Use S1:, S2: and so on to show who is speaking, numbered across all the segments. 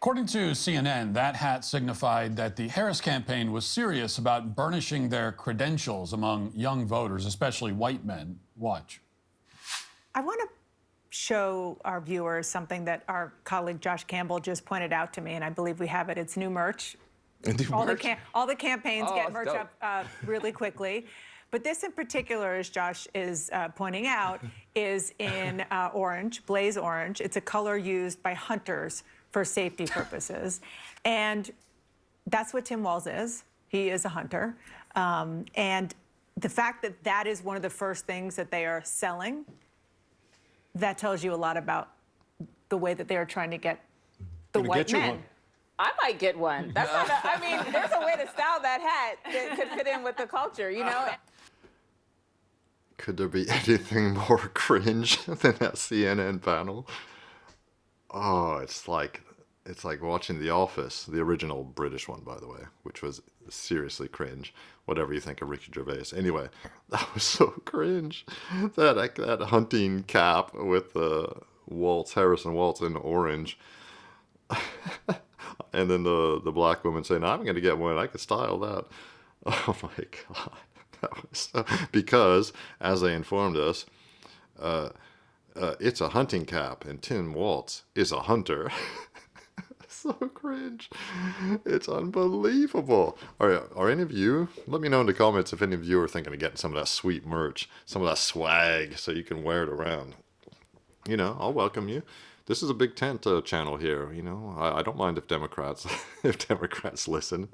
S1: According to CNN, that hat signified that the Harris campaign was serious about burnishing their credentials among young voters, especially white men. Watch.
S2: I want to show our viewers something that our colleague Josh Campbell just pointed out to me, and I believe we have it. It's new merch. All the campaigns get merch up really quickly. But this in particular, as Josh is pointing out, is in orange, blaze orange. It's a color used by hunters for safety purposes. And that's what Tim Walz is. He is a hunter. And the fact that that is one of the first things that they are selling, that tells you a lot about the way that they are trying to get the white men.
S3: I might get one. That's not I mean, there's a way to style that hat that could fit in with the culture, you know?
S4: Could there be anything more cringe than that CNN panel? Oh, it's like watching The Office, the original British one, by the way, which was seriously cringe. Whatever you think of Ricky Gervais. Anyway, that was so cringe. That hunting cap with Harrison Waltz in orange. And then the black woman saying, I'm going to get one. I could style that. Oh, my God. That was because, as they informed us, it's a hunting cap, and Tim Walz is a hunter. So cringe. It's unbelievable. Are any of you, let me know in the comments if any of you are thinking of getting some of that sweet merch, some of that swag, so you can wear it around. You know, I'll welcome you. This is a big tent channel here, you know. I don't mind if Democrats listen.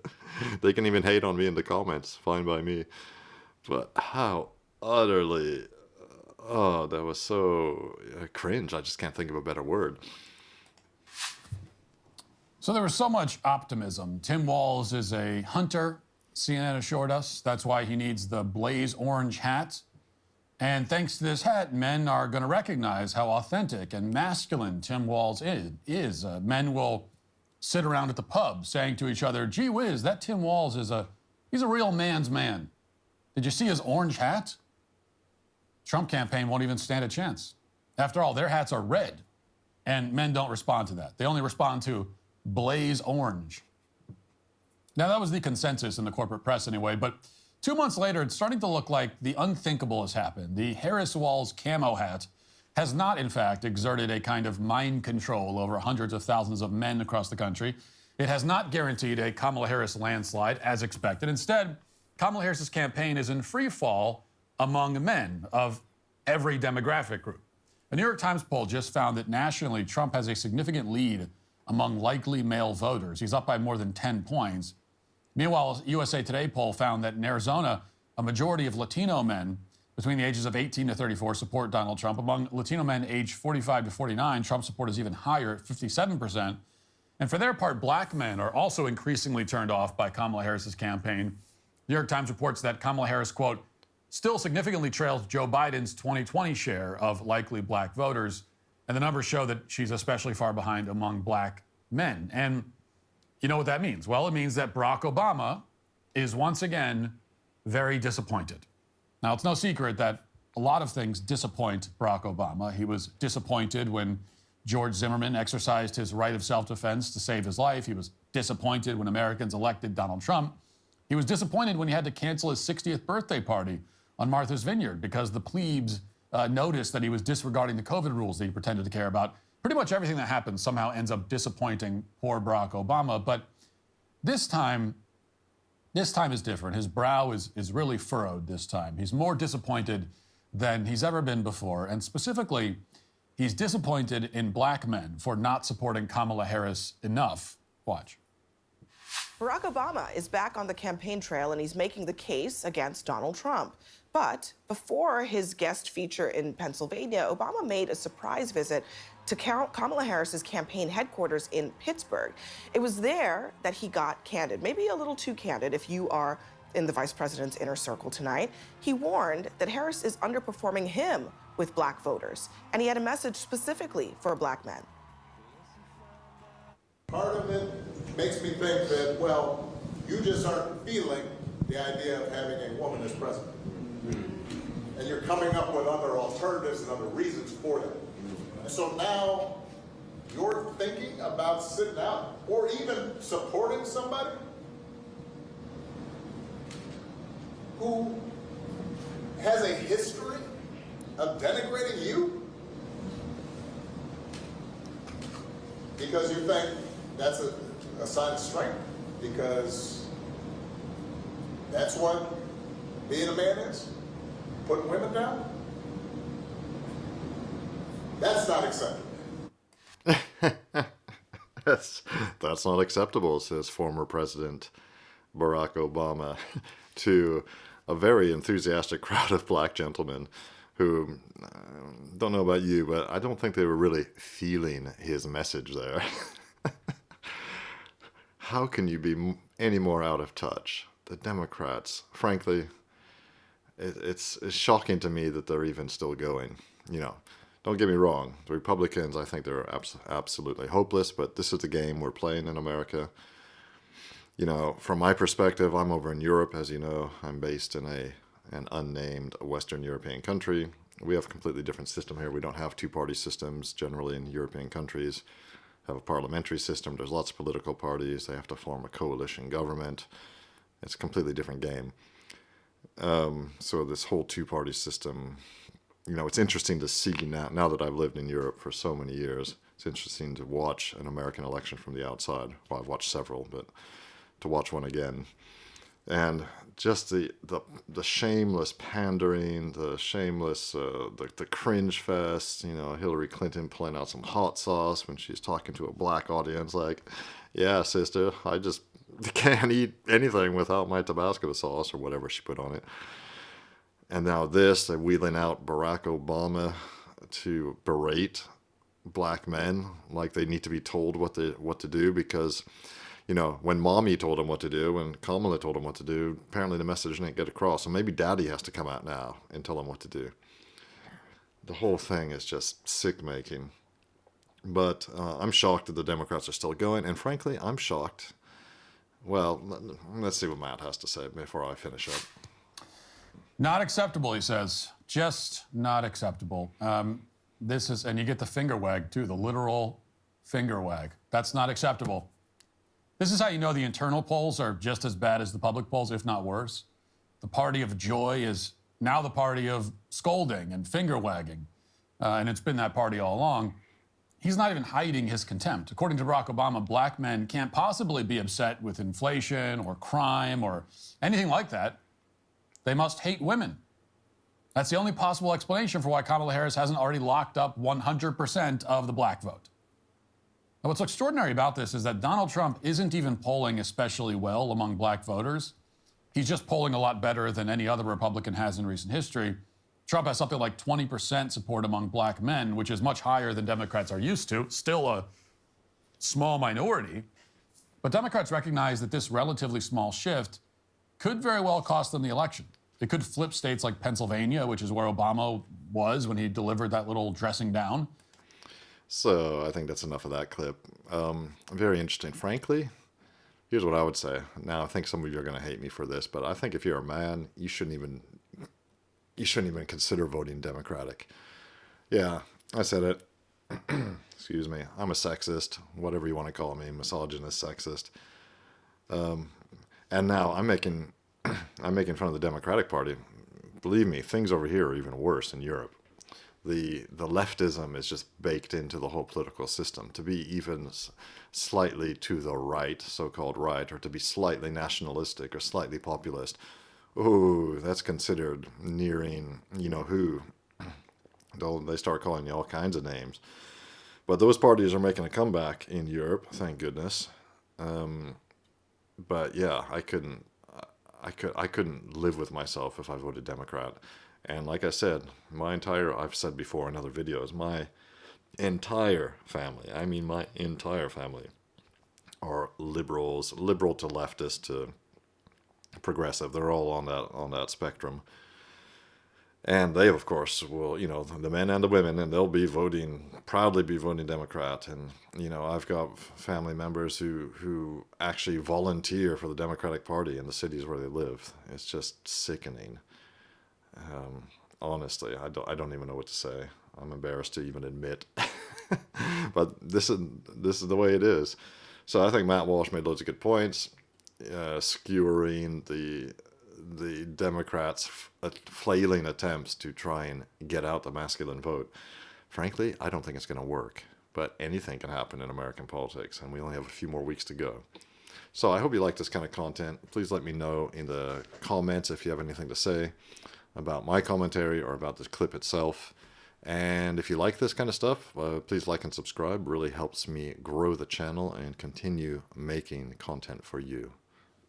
S4: They can even hate on me in the comments. Fine by me. But how utterly, that was so cringe. I just can't think of a better word.
S1: So there was so much optimism. Tim Walz is a hunter, CNN assured us. That's why he needs the blaze orange hat. And thanks to this hat, men are going to recognize how authentic and masculine Tim Walz is. Men will sit around at the pub saying to each other, gee whiz, that Tim Walz he's a real man's man. Did you see his orange hat? Trump campaign won't even stand a chance. After all, their hats are red, and men don't respond to that. They only respond to blaze orange. Now, that was the consensus in the corporate press anyway, but 2 months later, it's starting to look like the unthinkable has happened. The Harris Walz camo hat has not, in fact, exerted a kind of mind control over hundreds of thousands of men across the country. It has not guaranteed a Kamala Harris landslide, as expected. Instead, Kamala Harris's campaign is in free fall among men of every demographic group. A New York Times poll just found that nationally, Trump has a significant lead among likely male voters. He's up by more than 10 points. Meanwhile, a USA Today poll found that in Arizona, a majority of Latino men between the ages of 18 to 34 support Donald Trump. Among Latino men aged 45 to 49, Trump support is even higher at 57%. And for their part, black men are also increasingly turned off by Kamala Harris's campaign. New York Times reports that Kamala Harris, quote, still significantly trails Joe Biden's 2020 share of likely black voters. And the numbers show that she's especially far behind among black men. And you know what that means? Well, it means that Barack Obama is once again very disappointed. Now, it's no secret that a lot of things disappoint Barack Obama. He was disappointed when George Zimmerman exercised his right of self-defense to save his life. He was disappointed when Americans elected Donald Trump. He was disappointed when he had to cancel his 60th birthday party on Martha's Vineyard because the plebes noticed that he was disregarding the COVID rules that he pretended to care about. Pretty much everything that happens somehow ends up disappointing poor Barack Obama. But this time is different. His brow is really furrowed this time. He's more disappointed than he's ever been before. And specifically, he's disappointed in black men for not supporting Kamala Harris enough. Watch.
S5: Barack Obama is back on the campaign trail, and he's making the case against Donald Trump. But before his guest feature in Pennsylvania, Obama made a surprise visit to Kamala Harris's campaign headquarters in Pittsburgh. It was there that he got candid, maybe a little too candid if you are in the vice president's inner circle tonight. He warned that Harris is underperforming him with black voters, and he had a message specifically for black men.
S6: Part of it makes me think that, well, you just aren't feeling the idea of having a woman as president. And you're coming up with other alternatives and other reasons for that. And so now you're thinking about sitting out or even supporting somebody who has a history of denigrating you because you think that's a sign of strength, because that's what being a man is, putting women down? That's not acceptable.
S4: That's not acceptable, says former President Barack Obama to a very enthusiastic crowd of black gentlemen who, don't know about you, but I don't think they were really feeling his message there. How can you be any more out of touch? The Democrats, frankly, it's shocking to me that they're even still going. You know, don't get me wrong. The Republicans, I think they're absolutely hopeless, but this is the game we're playing in America. You know, from my perspective, I'm over in Europe, as you know. I'm based in an unnamed Western European country. We have a completely different system here. We don't have two-party systems generally in European countries. Have a parliamentary system. There's lots of political parties. They have to form a coalition government. It's a completely different game. So this whole two-party system, you know, it's interesting to see now that I've lived in Europe for so many years. It's interesting to watch an American election from the outside. Well, I've watched several, but to watch one again. And just the shameless pandering, the shameless, the cringe fest, you know, Hillary Clinton pulling out some hot sauce when she's talking to a black audience like, yeah, sister, I just can't eat anything without my Tabasco sauce or whatever she put on it. And now they're wheeling out Barack Obama to berate black men like they need to be told what to do because, you know, when mommy told him what to do, when Kamala told him what to do, apparently the message didn't get across. So maybe daddy has to come out now and tell him what to do. The whole thing is just sick-making. But I'm shocked that the Democrats are still going. And frankly, I'm shocked. Well, let's see what Matt has to say before I finish up.
S1: Not acceptable, he says. Just not acceptable. This is, and you get the finger wag too, the literal finger wag. That's not acceptable. This is how you know the internal polls are just as bad as the public polls, if not worse. The party of joy is now the party of scolding and finger wagging. And it's been that party all along. He's not even hiding his contempt. According to Barack Obama, black men can't possibly be upset with inflation or crime or anything like that. They must hate women. That's the only possible explanation for why Kamala Harris hasn't already locked up 100% of the black vote. Now, what's extraordinary about this is that Donald Trump isn't even polling especially well among black voters. He's just polling a lot better than any other Republican has in recent history. Trump has something like 20% support among black men, which is much higher than Democrats are used to. Still a small minority. But Democrats recognize that this relatively small shift could very well cost them the election. It could flip states like Pennsylvania, which is where Obama was when he delivered that little dressing down.
S4: So I think that's enough of that clip. Very interesting. Frankly, here's what I would say. Now, I think some of you are going to hate me for this, but I think if you're a man, you shouldn't even consider voting Democratic. Yeah, I said it. Excuse me. I'm a sexist, whatever you want to call me, misogynist, sexist. And now I'm making fun of the Democratic Party. Believe me, things over here are even worse in Europe. The leftism is just baked into the whole political system. To be even slightly to the right, so-called right, or to be slightly nationalistic or slightly populist, oh, that's considered nearing, you know who. They start calling you all kinds of names. But those parties are making a comeback in Europe, thank goodness. But yeah, I couldn't live with myself if I voted Democrat. And like I said, I've said before in other videos, my entire family, I mean my entire family, are liberals, liberal to leftist to progressive. They're all on that spectrum. And they, of course, will, you know, the men and the women, and they'll proudly be voting Democrat. And, you know, I've got family members who actually volunteer for the Democratic Party in the cities where they live. It's just sickening. Honestly, I don't even know what to say. I'm embarrassed to even admit But this is the way it is. So I think Matt Walsh made loads of good points, skewering the Democrats' flailing attempts to try and get out the masculine vote. Frankly, I don't think it's going to work. But anything can happen in American politics, and we only have a few more weeks to go. So I hope you like this kind of content. Please let me know in the comments if you have anything to say about my commentary or about this clip itself. And if you like this kind of stuff, please like and subscribe. It really helps me grow the channel and continue making content for you.